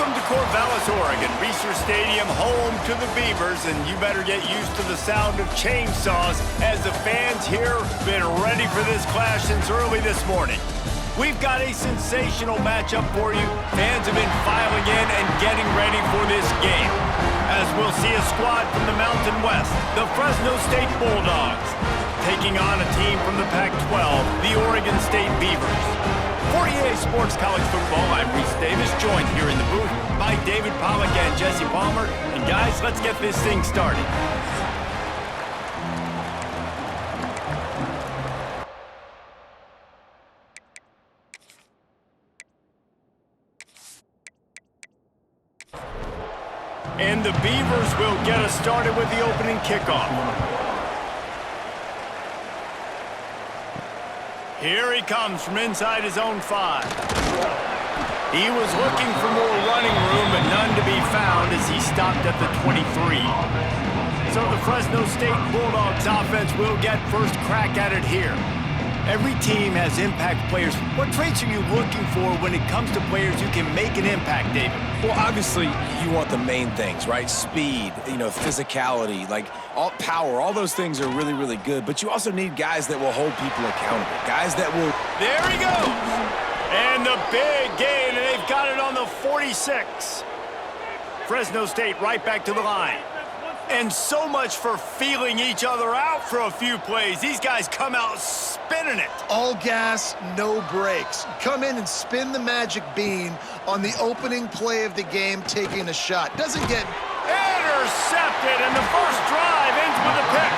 Welcome to Corvallis, Oregon, Reser Stadium, home to the Beavers, and you better get used to the sound of chainsaws as the fans here been ready for this clash since early this morning. We've got a sensational matchup for you. Fans have been filing in and getting ready for this game. As we'll see a squad from the Mountain West, the Fresno State Bulldogs, taking on a team from the Pac-12, the Oregon State Beavers. For EA Sports College Football, I'm Reese Davis, joined here in the booth by David Pollack and Jesse Palmer. And guys, let's get this thing started. And the Beavers will get us started with the opening kickoff. Here he comes from inside his own 5. He was looking for more running room, but none to be found as he stopped at the 23. So the Fresno State Bulldogs offense will get first crack at it here. Every team has impact players. What traits are you looking for when it comes to players who can make an impact, David? Well, obviously, you want the main things, right? Speed, physicality, all power. All those things are really, really good. But you also need guys that will hold people accountable. Guys that will... There he goes! And the big gain, and they've got it on the 46. Fresno State right back to the line. And so much for feeling each other out for a few plays. These guys come out spinning it. All gas, no brakes. Come in and spin the magic bean on the opening play of the game, taking a shot. Doesn't get... Intercepted, and the first drive ends with a pick.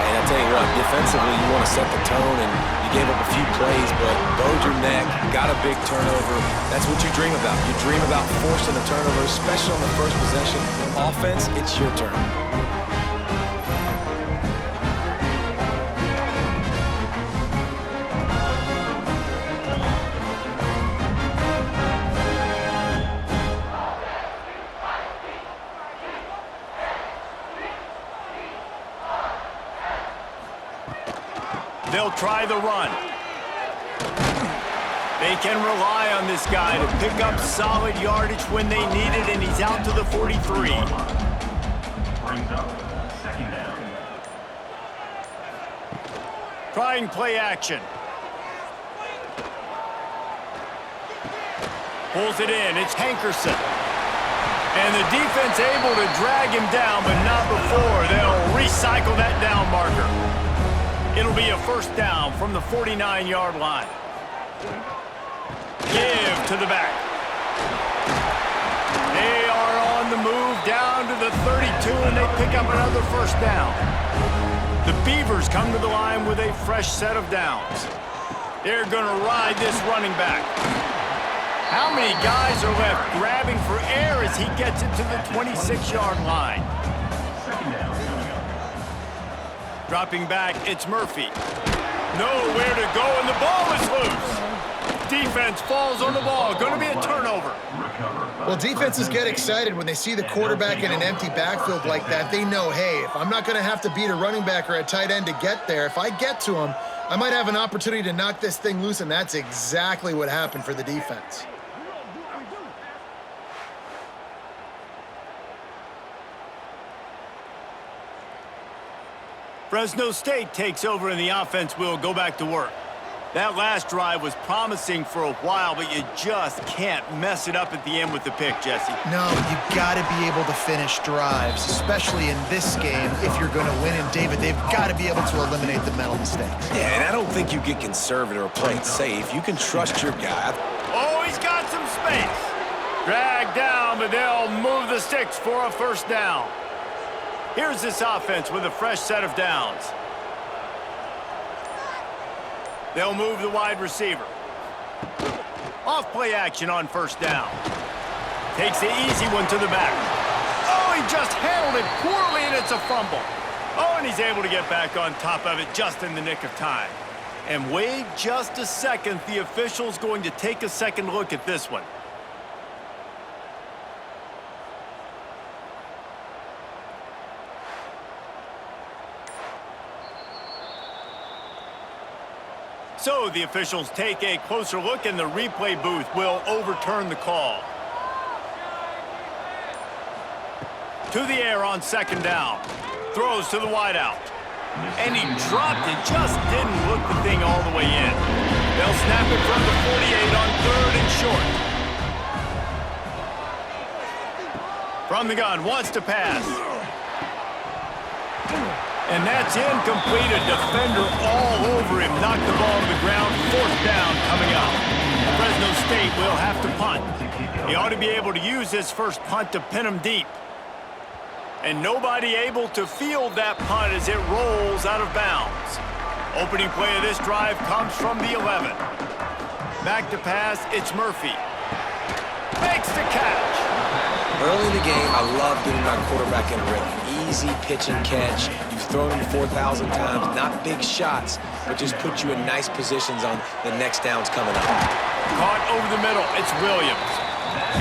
And I tell you what, defensively, you want to set the tone, and you gave up a few plays, but bowed your neck, got a big turnover. That's what you dream about. You dream about forcing a turnover, especially on the first possession. Offense, it's your turn. They'll try the run. They can rely on this guy to pick up solid yardage when they need it, and he's out to the 43. Trying play action. Pulls it in. It's Hankerson. And the defense able to drag him down, but not before. They'll recycle that down marker. It'll be a first down from the 49-yard line. Give to the back. They are on the move down to the 32, and they pick up another first down. The Beavers come to the line with a fresh set of downs. They're going to ride this running back. How many guys are left grabbing for air as he gets it to the 26-yard line? Dropping back, it's Murphy. Nowhere to go, and the ball is loose. Defense falls on the ball. Going to be a turnover. Well, defenses get excited when they see the quarterback in an empty backfield like that. They know, hey, if I'm not going to have to beat a running back or a tight end to get there, if I get to him, I might have an opportunity to knock this thing loose, and that's exactly what happened for the defense. Fresno State takes over, and the offense will go back to work. That last drive was promising for a while, but you just can't mess it up at the end with the pick, Jesse. No, you got to be able to finish drives, especially in this game if you're going to win. And, David, they've got to be able to eliminate the mental mistakes. Yeah, and I don't think you get conservative or play it safe. You can trust your guy. Oh, he's got some space. Dragged down, but they'll move the sticks for a first down. Here's this offense with a fresh set of downs. They'll move the wide receiver. Off play action on first down. Takes the easy one to the back. Oh, he just handled it poorly, and it's a fumble. Oh, and he's able to get back on top of it just in the nick of time. And wait just a second. The official's going to take a second look at this one. So the officials take a closer look, and the replay booth will overturn the call. To the air on second down. Throws to the wideout. And he dropped it. Just didn't look the thing all the way in. They'll snap it from the 48 on third and short. From the gun, wants to pass. And that's incomplete. A defender all over him. Knocked the ball to the ground. Fourth down coming up. Fresno State will have to punt. He ought to be able to use his first punt to pin him deep. And nobody able to field that punt as it rolls out of bounds. Opening play of this drive comes from the 11. Back to pass, it's Murphy. Makes the catch. Early in the game, I love getting my quarterback in a rhythm. Easy pitch and catch. You've thrown him 4,000 times. Not big shots, but just put you in nice positions on the next downs coming up. Caught over the middle, it's Williams.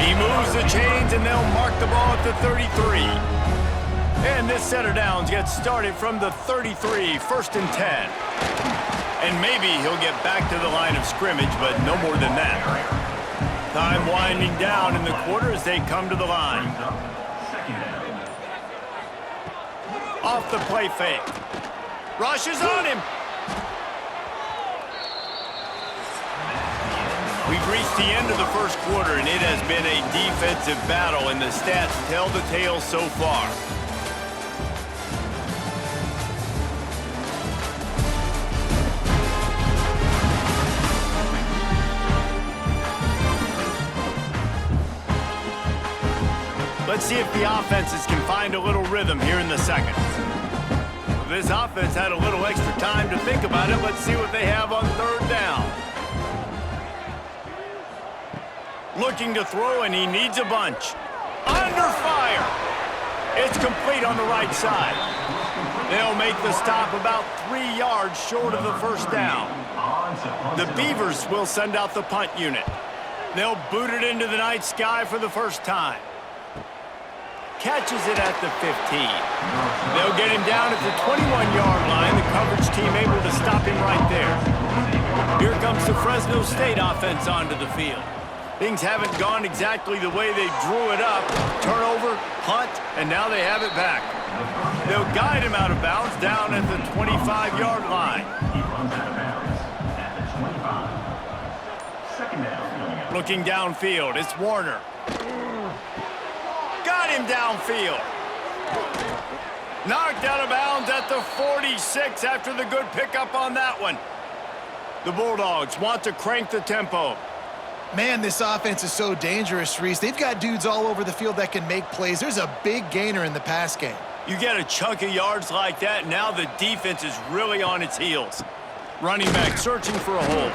He moves the chains, and they'll mark the ball at the 33. And this set of downs gets started from the 33, first and 10. And maybe he'll get back to the line of scrimmage, but no more than that. Time winding down in the quarter as they come to the line. Off the play fake. Rushes on him. We've reached the end of the first quarter, and it has been a defensive battle, and the stats tell the tale so far. Let's see if the offenses can find a little rhythm here in the second. This offense had a little extra time to think about it. Let's see what they have on third down. Looking to throw, and he needs a bunch. Under fire. It's complete on the right side. They'll make the stop about 3 yards short of the first down. The Beavers will send out the punt unit. They'll boot it into the night sky for the first time. Catches it at the 15. They'll get him down at the 21-yard line. The coverage team able to stop him right there. Here comes the Fresno State offense onto the field. Things haven't gone exactly the way they drew it up. Turnover, punt, and now they have it back. They'll guide him out of bounds down at the 25-yard line. Looking downfield, it's Warner. Got him downfield. Knocked out of bounds at the 46 after the good pickup on that one. The Bulldogs want to crank the tempo. Man, this offense is so dangerous, Reese. They've got dudes all over the field that can make plays. There's a big gainer in the pass game. You get a chunk of yards like that, now the defense is really on its heels. Running back searching for a hole.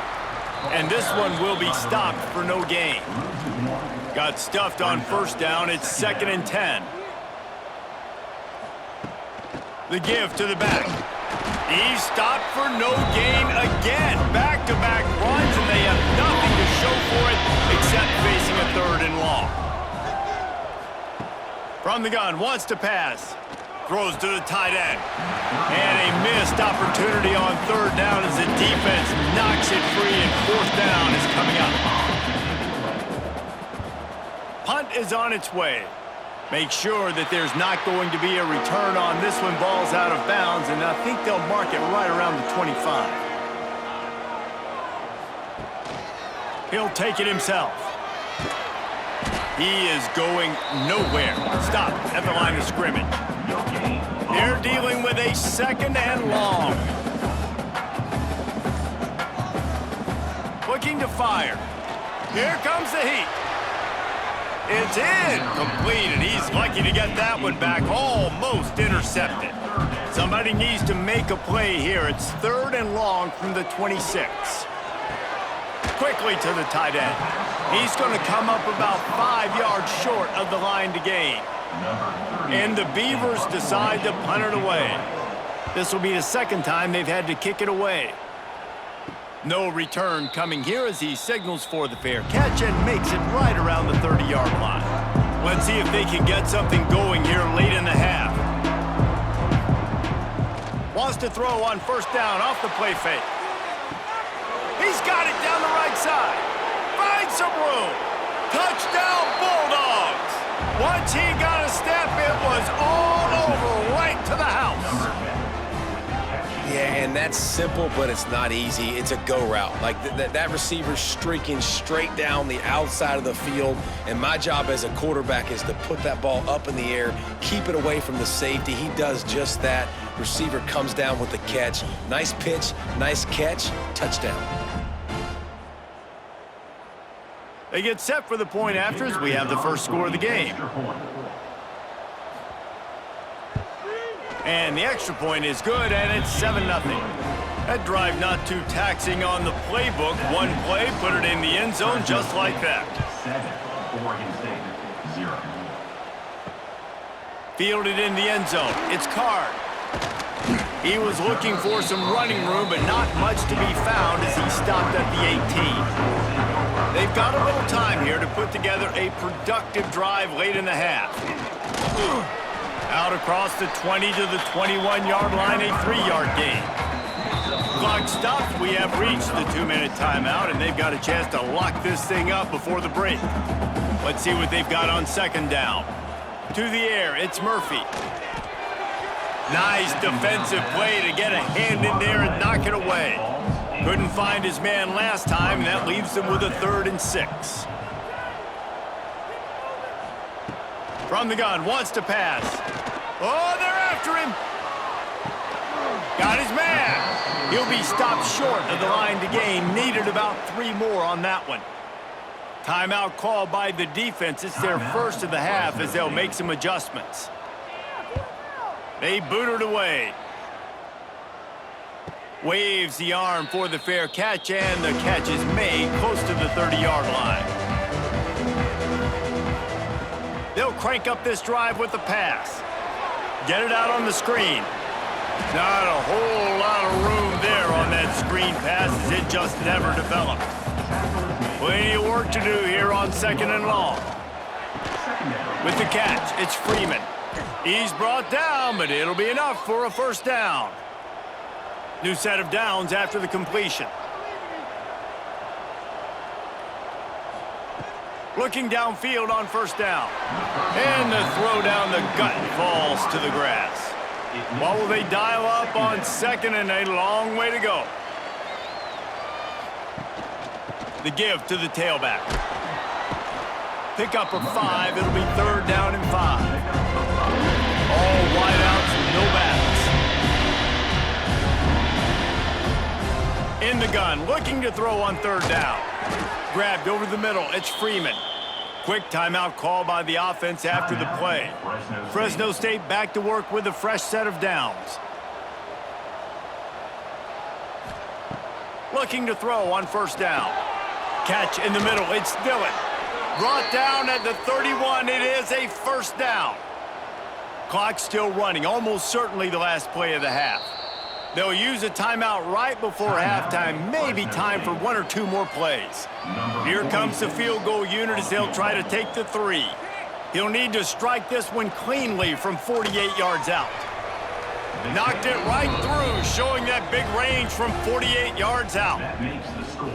And this one will be stopped for no gain. Got stuffed on first down. It's second and 10. The give to the back. He's stopped for no gain again. Back-to-back runs, and they have nothing to show for it except facing a third and long. From the gun, wants to pass. Throws to the tight end. And a missed opportunity on third down as the defense knocks it free, and fourth down is coming up. Punt is on its way. Make sure that there's not going to be a return on this one. Ball's out of bounds, and I think they'll mark it right around the 25. He'll take it himself. He is going nowhere. Stop at the line of scrimmage. They're dealing with a second and long. Looking to fire. Here comes the heat. It's incomplete, and he's lucky to get that one back. Almost intercepted. Somebody needs to make a play here. It's third and long from the 26. Quickly to the tight end. He's going to come up about 5 yards short of the line to gain. And the Beavers decide to punt it away. This will be the second time they've had to kick it away. No return coming here as he signals for the fair catch and makes it right around the 30-yard line. Let's see if they can get something going here late in the half. Wants to throw on first down off the play fake. He's got it down the right side. Finds some room. Touchdown Bulldogs. Once he got a step, it was And that's simple, but it's not easy. It's a go route. Like that receiver's streaking straight down the outside of the field, and my job as a quarterback is to put that ball up in the air, keep it away from the safety. He does just that. Receiver comes down with the catch. Nice pitch, nice catch, touchdown. They get set for the point after as we have the first score of the game. And the extra point is good, and it's 7-0. That drive not too taxing on the playbook. One play, put it in the end zone just like that. 0. Fielded in the end zone. It's Card. He was looking for some running room, but not much to be found as he stopped at the 18. They've got a little time here to put together a productive drive late in the half. Out across the 20 to the 21-yard line, a 3-yard gain. Clock stops. We have reached the 2-minute timeout, and they've got a chance to lock this thing up before the break. Let's see what they've got on second down. To the air, it's Murphy. Nice defensive play to get a hand in there and knock it away. Couldn't find his man last time, and that leaves him with a 3rd and 6. From the gun, wants to pass. Oh, they're after him. Got his man. He'll be stopped short of the line to gain. Needed about 3 more on that one. Timeout called by the defense. It's their first of the half as they'll make some adjustments. They boot it away. Waves the arm for the fair catch, and the catch is made close to the 30-yard line. They'll crank up this drive with the pass. Get it out on the screen. Not a whole lot of room there on that screen pass as it just never developed. Plenty of work to do here on 2nd and long. With the catch, it's Freeman. He's brought down, but it'll be enough for a first down. New set of downs after the completion. Looking downfield on first down. And the throw down the gut falls to the grass. What will they dial up on 2nd and a long way to go? The give to the tailback. Pick up of 5. It'll be 3rd down and 5. All wideouts, no backs. In the gun, looking to throw on 3rd down. Grabbed over the middle, it's Freeman. Quick timeout call by the offense after the play. Fresno State back to work with a fresh set of downs. Looking to throw on 1st down. Catch in the middle, it's Dillon. Brought down at the 31, it is a 1st down. Clock still running, almost certainly the last play of the half. They'll use a timeout right before halftime, maybe time for 1 or 2 more plays. Here comes the field goal unit as they'll try to take the 3. He'll need to strike this one cleanly from 48 yards out. Knocked it right through, showing that big range from 48 yards out.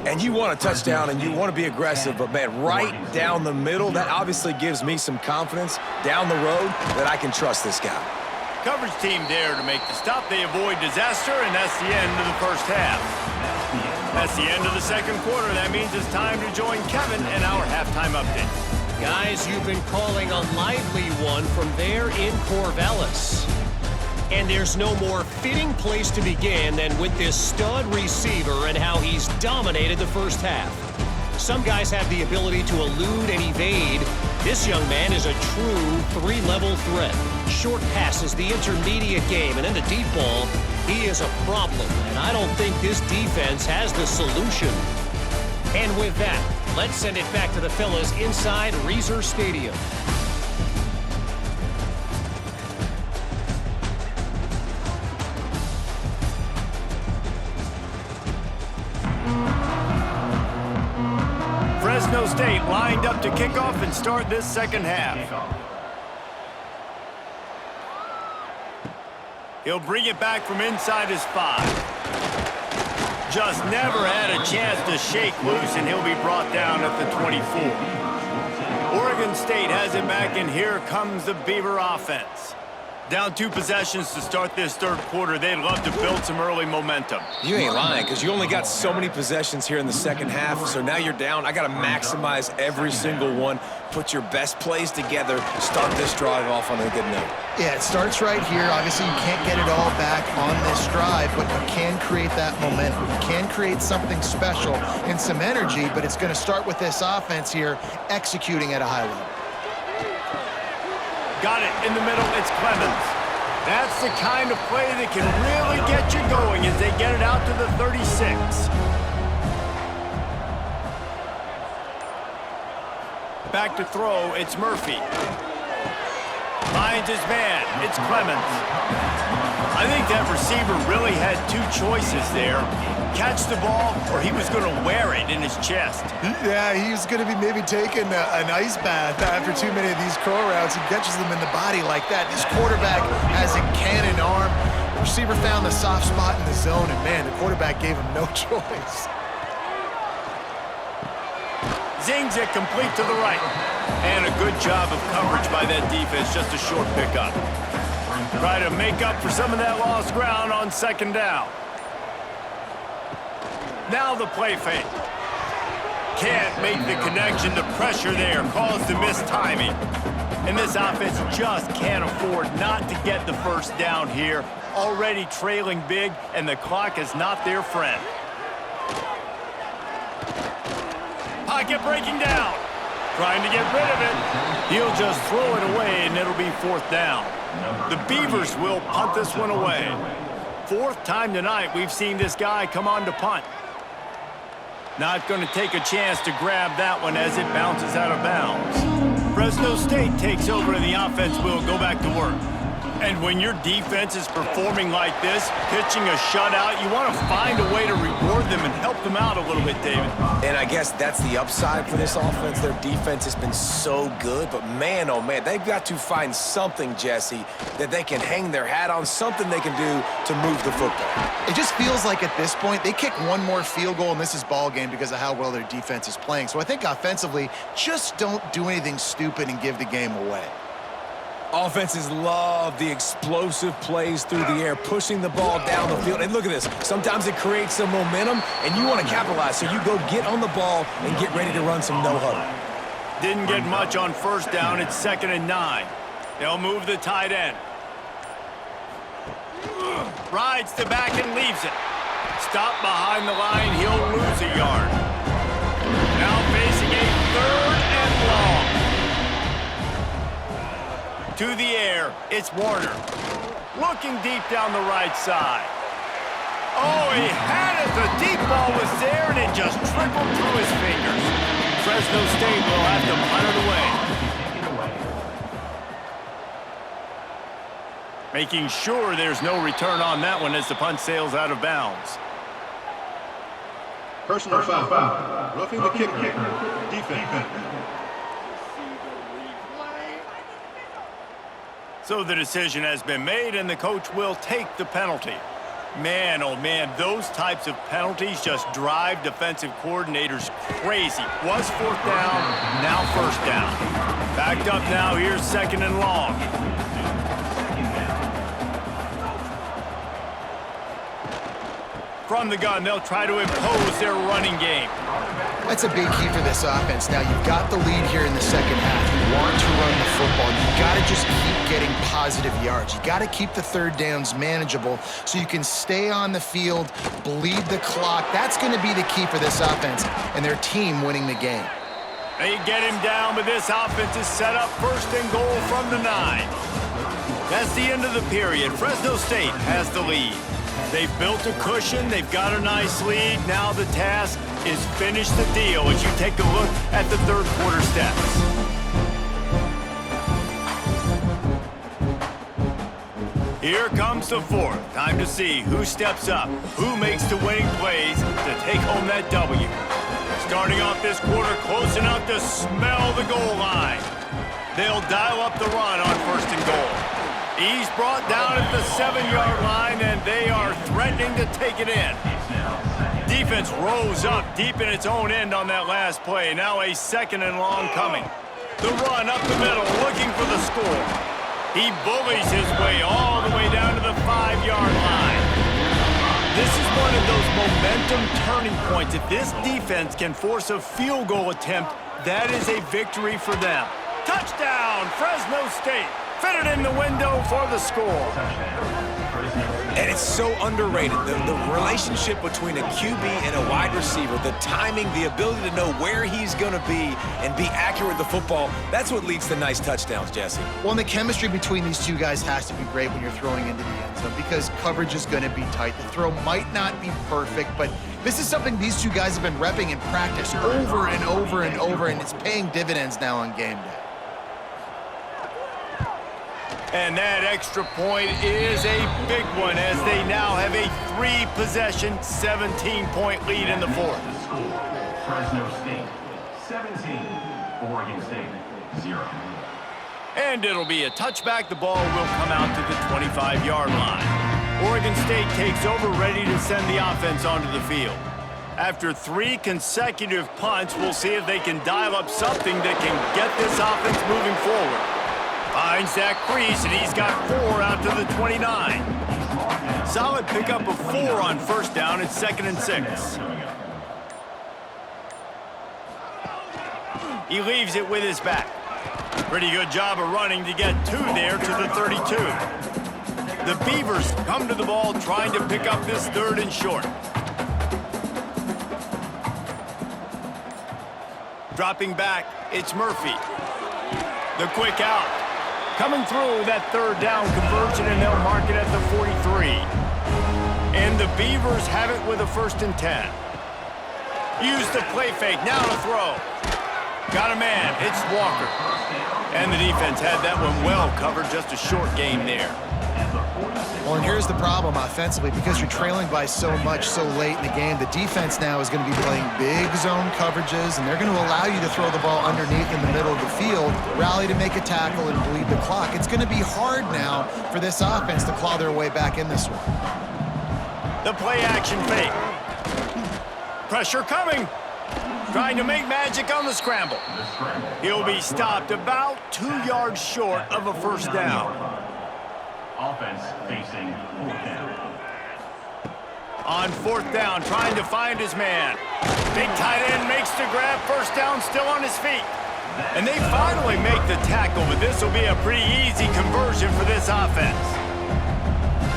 And you want a touchdown and you want to be aggressive, but man, right down the middle, that obviously gives me some confidence down the road that I can trust this guy. Coverage team there to make the stop. They avoid disaster, and that's the end of the first half. That's the end of the 2nd quarter. That means it's time to join Kevin in our halftime update. Guys, you've been calling a lively one from there in Corvallis. And there's no more fitting place to begin than with this stud receiver and how he's dominated the first half. Some guys have the ability to elude and evade. This young man is a true 3-level threat. Short passes, the intermediate game, and in the deep ball, he is a problem. And I don't think this defense has the solution. And with that, let's send it back to the fellas inside Reser Stadium. Fresno State lined up to kick off and start this 2nd half. He'll bring it back from inside his 5. Just never had a chance to shake loose, and he'll be brought down at the 24. Oregon State has it back, and here comes the Beaver offense. Down 2 possessions to start this third quarter. They'd love to build some early momentum. You ain't lying, because you only got so many possessions here in the second half, so now you're down. I got to maximize every single one, put your best plays together, start this drive off on a good note. Yeah, it starts right here. Obviously, you can't get it all back on this drive, but you can create that momentum. You can create something special and some energy, but it's going to start with this offense here executing at a high level. Got it in the middle. It's Clemens. That's the kind of play that can really get you going as they get it out to the 36. Back to throw. It's Murphy. Finds his man. It's Clemens. I think that receiver really had 2 choices there. Catch the ball, or he was going to wear it in his chest. Yeah, he was going to be maybe taking an ice bath after too many of these curl routes. He catches them in the body like that. This quarterback has a cannon arm. The receiver found the soft spot in the zone, and man, the quarterback gave him no choice. Zings it complete to the right. And a good job of coverage by that defense, just a short pickup. Try to make up for some of that lost ground on second down. Now the play fake. Can't make the connection. The pressure there caused the missed timing. And this offense just can't afford not to get the first down here. Already trailing big, and the clock is not their friend. Pocket breaking down. Trying to get rid of it. He'll just throw it away, and it'll be 4th down. The Beavers will punt this one away. 4th time tonight we've seen this guy come on to punt. Not going to take a chance to grab that one as it bounces out of bounds. Fresno State takes over and the offense will go back to work. And when your defense is performing like this, pitching a shutout, you want to find a way to reward them and help them out a little bit, David. And I guess that's the upside for this offense. Their defense has been so good, but man, oh man, they've got to find something, Jesse, that they can hang their hat on, something they can do to move the football. It just feels like at this point, they kick one more field goal and this is ball game because of how well their defense is playing. So I think offensively, just don't do anything stupid and give the game away. Offenses love the explosive plays through the air, pushing the ball down the field. And look at this. Sometimes it creates some momentum, and you want to capitalize. So you go get on the ball and get ready to run some no-huddle. Didn't get much on first down. It's 2nd and 9. They'll move the tight end. Rides the back and leaves it. Stop behind the line. He'll lose a yard. Now facing a 3rd and long. To the air, it's Warner. Looking deep down the right side. Oh, he had it. The deep ball was there, and it just trickled through his fingers. Fresno State will have to punt it away. Making sure there's no return on that one as the punt sails out of bounds. Personal foul. Roughing the kicker. Defense. So the decision has been made, and the coach will take the penalty. Man, oh man, those types of penalties just drive defensive coordinators crazy. Was 4th down, now 1st down. Backed up now, here's 2nd and long. From the gun, they'll try to impose their running game. That's a big key for this offense. Now, you've got the lead here in the second half. You want to run the football. You've got to just keep getting positive yards. You got to keep the 3rd downs manageable so you can stay on the field, bleed the clock. That's going to be the key for this offense and their team winning the game. They get him down, but this offense is set up 1st and goal from the 9. That's the end of the period. Fresno State has the lead. They've built a cushion. They've got a nice lead. Now the task is finish the deal as you take a look at the 3rd quarter stats. Here comes the 4th. Time to see who steps up, who makes the winning plays to take home that W. Starting off this quarter close enough to smell the goal line. They'll dial up the run on 1st and goal. He's brought down at the 7-yard line, and they are threatening to take it in. Defense rose up deep in its own end on that last play. Now a 2nd and long coming. The run up the middle, looking for the score. He bullies his way all the way down to the 5-yard line. This is one of those momentum turning points. If this defense can force a field goal attempt, that is a victory for them. Touchdown, Fresno State. Fitted in the window for the score. And it's so underrated. The relationship between a QB and a wide receiver, the timing, the ability to know where he's going to be and be accurate with the football, that's what leads to nice touchdowns, Jesse. Well, and the chemistry between these two guys has to be great when you're throwing into the end zone because coverage is going to be tight. The throw might not be perfect, but this is something these two guys have been repping in practice over and over and over, and it's paying dividends now on game day. And that extra point is a big one as they now have a 3-possession, 17-point lead in the fourth. Fresno State, 17. Oregon State, 0. And it'll be a touchback. The ball will come out to the 25-yard line. Oregon State takes over, ready to send the offense onto the field. After 3 consecutive punts, we'll see if they can dial up something that can get this offense moving forward. Finds that crease, and he's got 4 out to the 29. Solid pickup of 4 on first down. It's 2nd and 6. He leaves it with his back. Pretty good job of running to get 2 there to the 32. The Beavers come to the ball trying to pick up this 3rd and short. Dropping back, it's Murphy. The quick out. Coming through that 3rd down conversion, and they'll mark it at the 43. And the Beavers have it with a 1st and 10. Use the play fake, now to throw. Got a man, it's Walker. And the defense had that one well covered, just a short game there. Well, and here's the problem offensively. Because you're trailing by so much so late in the game, the defense now is going to be playing big zone coverages, and they're going to allow you to throw the ball underneath in the middle of the field, rally to make a tackle, and bleed the clock. It's going to be hard now for this offense to claw their way back in this one. The play-action fake. Pressure coming. Trying to make magic on the scramble. He'll be stopped about 2 yards short of a 1st down. Offense facing 4th down. On 4th down, trying to find his man. Big tight end makes the grab. 1st down, still on his feet. And they finally make the tackle, but this will be a pretty easy conversion for this offense.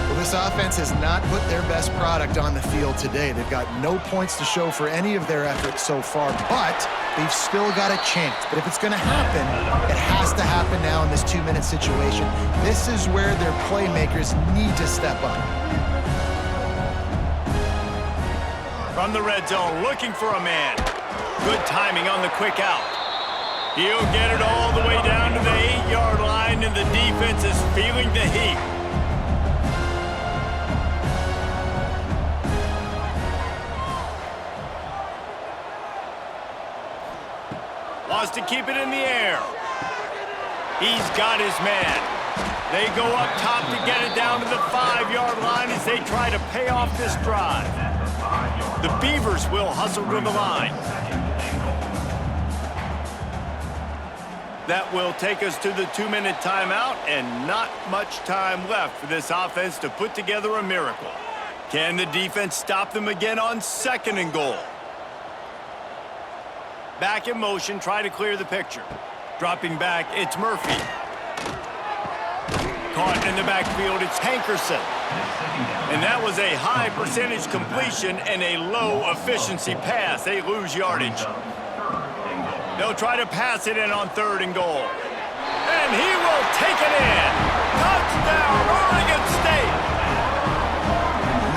Well, this offense has not put their best product on the field today. They've got no points to show for any of their efforts so far, but they've still got a chance. But if it's going to happen, it has to happen now in this 2-minute situation. This is where their playmakers need to step up. From the red zone, looking for a man. Good timing on the quick out. He'll get it all the way down to the 8-yard line, and the defense is feeling the heat. Wants to keep it in the air. He's got his man. They go up top to get it down to the 5-yard line as they try to pay off this drive. The Beavers will hustle to the line. That will take us to the 2-minute timeout, and not much time left for this offense to put together a miracle. Can the defense stop them again on 2nd and goal? Back in motion, try to clear the picture. Dropping back, it's Murphy. Caught in the backfield, it's Hankerson. And that was a high percentage completion and a low efficiency pass. They lose yardage. They'll try to pass it in on 3rd and goal. And he will take it in. Touchdown, Oregon State.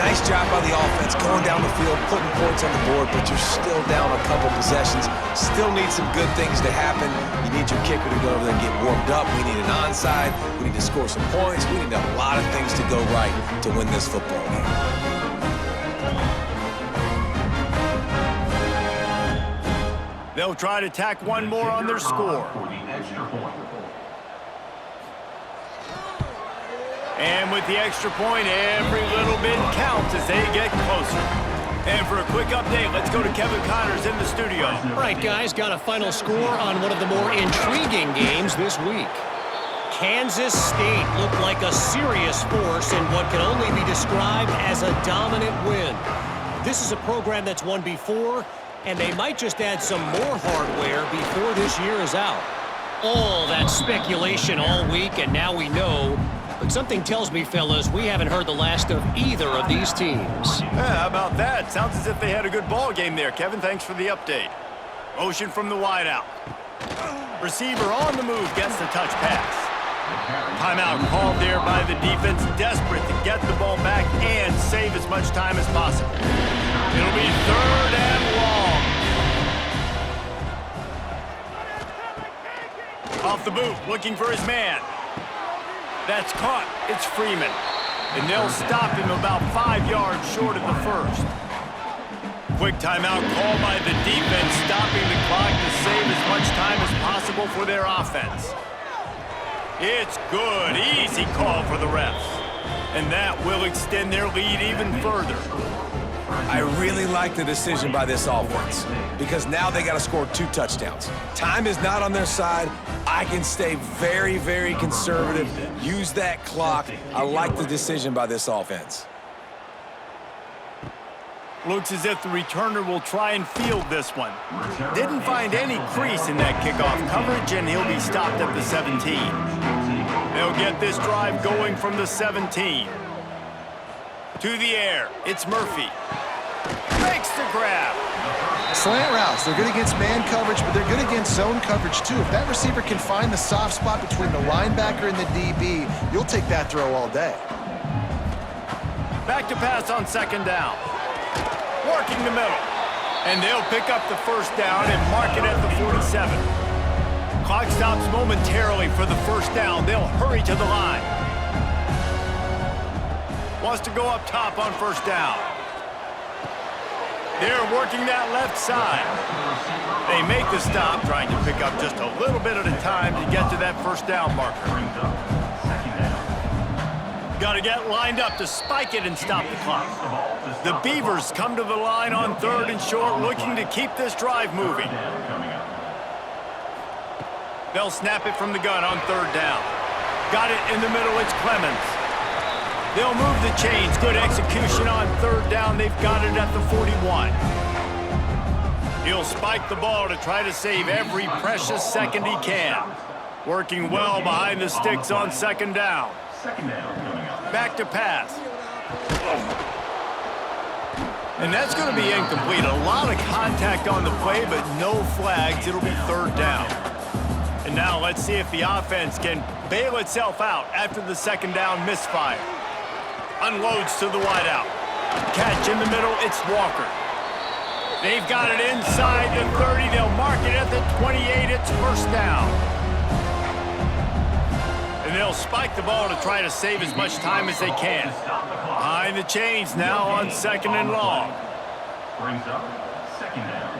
Nice job by the offense going down the field, putting points on the board, but you're still down a couple possessions. Still need some good things to happen. You need your kicker to go over there and get warmed up. We need an onside. We need to score some points. We need a lot of things to go right to win this football game. They'll try to tack one more on their score. And with the extra point, every little bit counts as they get closer. And for a quick update, let's go to Kevin Connors in the studio. All right, guys, got a final score on one of the more intriguing games this week. Kansas State looked like a serious force in what can only be described as a dominant win. This is a program that's won before, and they might just add some more hardware before this year is out. All that speculation all week, and now we know. But something tells me, fellas, we haven't heard the last of either of these teams. Yeah, how about that? Sounds as if they had a good ball game there, Kevin. Thanks for the update. Motion from the wideout. Receiver on the move gets the touch pass. Timeout called there by the defense, desperate to get the ball back and save as much time as possible. It'll be 3rd and long. Off the boot, looking for his man. That's caught. It's Freeman. And they'll stop him about 5 yards short of the first. Quick timeout called by the defense, stopping the clock to save as much time as possible for their offense. It's good. Easy call for the refs. And that will extend their lead even further. I really like the decision by this offense because now they got to score 2 touchdowns. Time is not on their side. I can stay very, very conservative, use that clock. I like the decision by this offense. Looks as if the returner will try and field this one. Didn't find any crease in that kickoff coverage, and he'll be stopped at the 17. They'll get this drive going from the 17. To the air, it's Murphy. Makes the grab. Slant routes, they're good against man coverage, but they're good against zone coverage too. If that receiver can find the soft spot between the linebacker and the DB, you'll take that throw all day. Back to pass on 2nd down. Working the middle. And they'll pick up the 1st down and mark it at the 47. Clock stops momentarily for the 1st down. They'll hurry to the line. Wants to go up top on 1st down. They're working that left side. They make the stop, trying to pick up just a little bit at a time to get to that 1st down marker. Got to get lined up to spike it and stop the clock. The Beavers come to the line on 3rd and short, looking to keep this drive moving. They'll snap it from the gun on 3rd down. Got it in the middle, it's Clemens. They'll move the chains. Good execution on 3rd down. They've got it at the 41. He'll spike the ball to try to save every precious second he can. Working well behind the sticks on 2nd down. Back to pass. And that's going to be incomplete. A lot of contact on the play, but no flags. It'll be 3rd down. And now let's see if the offense can bail itself out after the 2nd down misfire. Unloads to the wideout. Catch in the middle, it's Walker. They've got it inside the 30. They'll mark it at the 28. It's 1st down. And they'll spike the ball to try to save as much time as they can. Behind the chains now on 2nd and long. Brings up 2nd down.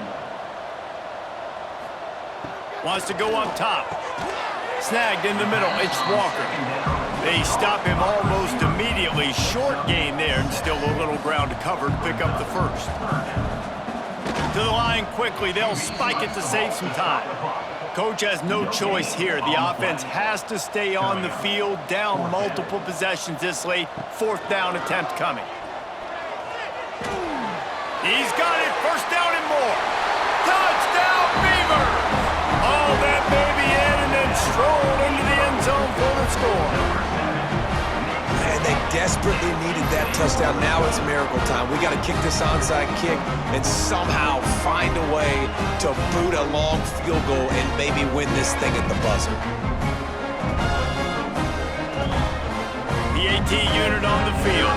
Wants to go up top. Snagged in the middle, it's Walker. They stop him almost immediately. Short gain there, and still a little ground to cover to pick up the 1st. To the line quickly, they'll spike it to save some time. Coach has no choice here. The offense has to stay on the field, down multiple possessions this late. 4th down attempt coming. He's got it, 1st down and more. Touchdown, Beavers! Hauled that baby in and then strolled into the end zone for the score. And they desperately needed that touchdown. Now it's miracle time. We got to kick this onside kick and somehow find a way to boot a long field goal and maybe win this thing at the buzzer. The AT unit on the field.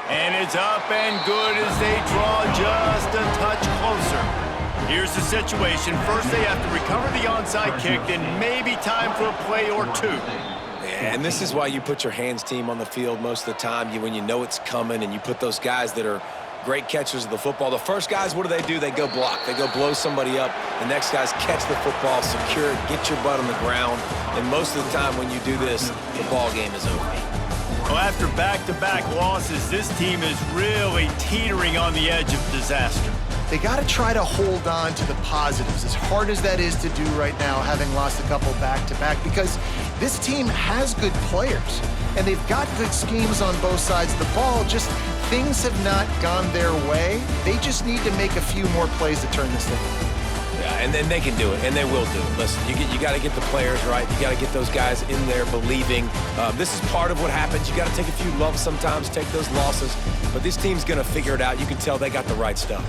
And it's up and good as they draw just a touch closer. Here's the situation. First, they have to recover the onside kick, then maybe time for a play or 2. And this is why you put your hands team on the field most of the time. When you know it's coming and you put those guys that are great catchers of the football. The first guys, what do? They go block. They go blow somebody up. The next guys catch the football, secure it, get your butt on the ground. And most of the time when you do this, the ball game is over. Well, after back-to-back losses, this team is really teetering on the edge of disaster. they got to try to hold on to the positives, as hard as that is to do right now, having lost a couple back-to-back, because this team has good players, and they've got good schemes on both sides of the ball, just things have not gone their way. They just need to make a few more plays to turn this thing around. Yeah, and then they can do it, and they will do it. Listen, you got to get the players right. You got to get those guys in there believing. This is part of what happens. You got to take a few lumps sometimes, take those losses. But this team's going to figure it out. You can tell they got the right stuff.